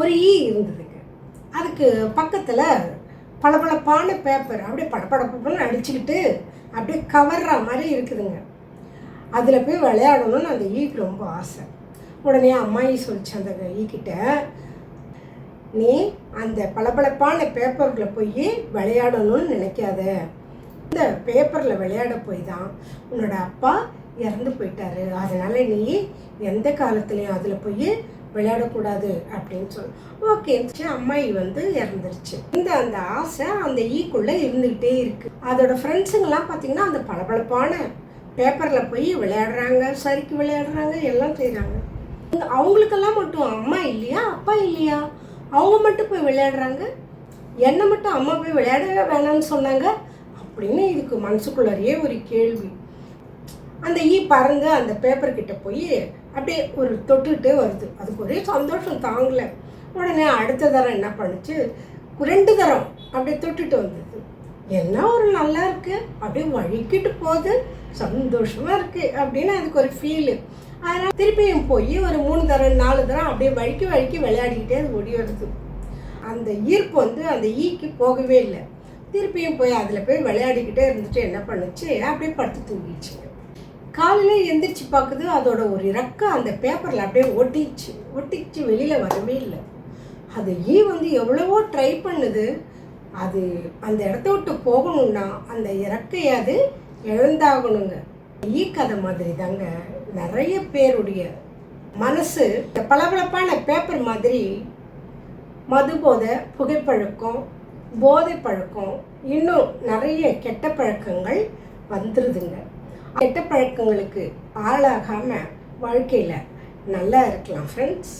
ஒரு ஈ இருந்ததுங்க. அதுக்கு பக்கத்தில் பளபளப்பான பேப்பர் அப்படியே படப்படப்புன்னு அடிச்சுக்கிட்டு அப்படியே கவர்ற மாதிரி இருக்குதுங்க. அதில் போய் விளையாடணும்னு அந்த ஈக்கு ரொம்ப ஆசை. உடனே அம்மாயி சொல்லிச்சு அந்த ஈக்கிட்ட, நீ அந்த பளபளப்பான பேப்பரில் போய் விளையாடணும்னு நினைக்காத. இந்த பேப்பரில் விளையாட போய் தான் உன்னோட அப்பா இறந்து போயிட்டாரு. அதனால் நீ எந்த காலத்துலேயும் அதில் போய் விளையாடக்கூடாது அப்படின்னு சொல்லு. ஓகே, அம்மாயி இறந்துருச்சு. அந்த ஆசை அந்த ஈக்குள்ளே இருந்துக்கிட்டே இருக்குது. அதோட ஃப்ரெண்ட்ஸுங்கெல்லாம் பார்த்திங்கன்னா அந்த பளபளப்பான பேப்பரில் போய் விளையாடுறாங்க, சறுக்கி விளையாடுறாங்க, எல்லாம் செய்கிறாங்க. அவங்களுக்கெல்லாம் மட்டும் அம்மா இல்லையா, அப்பா இல்லையா, அவங்க மட்டும் போய் விளையாடுறாங்க, என்னை மட்டும் அம்மா போய் விளையாடவே வேணாம்னு சொன்னாங்க அப்படின்னு இதுக்கு மனசுக்குள்ளாரையே ஒரு கேள்வி. அந்த ஈ பறந்து அந்த பேப்பர்கிட்ட போய் அப்படியே ஒரு தொட்டுக்கிட்டே வருது. அதுக்கு ஒரே சந்தோஷம் தாங்கலை. உடனே அடுத்த தரம் என்ன பண்ணுச்சு, 2 தரம் அப்படியே தொட்டுட்டு வந்தது. என்ன ஒரு நல்லா இருக்குது, அப்படியே வழுக்கிட்டு போகுது, சந்தோஷமாக இருக்குது அப்படின்னு அதுக்கு ஒரு ஃபீலு. அதனால் திருப்பியும் போய் ஒரு 3 தரம் 4 தரம் அப்படியே வழுக்கி வழுக்கி விளையாடிக்கிட்டே அது ஓடி வருது. அந்த ஈர்ப்பு அந்த ஈக்கு போகவே இல்லை. திருப்பியும் போய் அதில் போய் விளையாடிக்கிட்டே இருந்துட்டு என்ன பண்ணுச்சு, அப்படியே படுத்து தூங்கிடுச்சுங்க. காலையில் எந்திரிச்சு பார்க்குது, அதோட ஒரு இறக்க அந்த பேப்பரில் அப்படியே ஒட்டிச்சு வெளியில் வரவே இல்லை. அது ஈ எவ்வளவோ ட்ரை பண்ணுது, அது அந்த இடத்த விட்டு போகணும்னா அந்த இறக்கையாது இழந்தாகணுங்க. ஈ கதை மாதிரி தாங்க நிறைய பேருடைய மனசு. இந்த பளபளப்பான பேப்பர் மாதிரி மது போதை, புகைப்பழக்கம், போதை பழக்கம், இன்னும் நிறைய கெட்ட பழக்கங்கள் வந்துடுதுங்க. கெட்ட பழக்கங்களுக்கு ஆளாகாமல் வாழ்க்கையில் நல்லா இருக்கலாம் ஃப்ரெண்ட்ஸ்.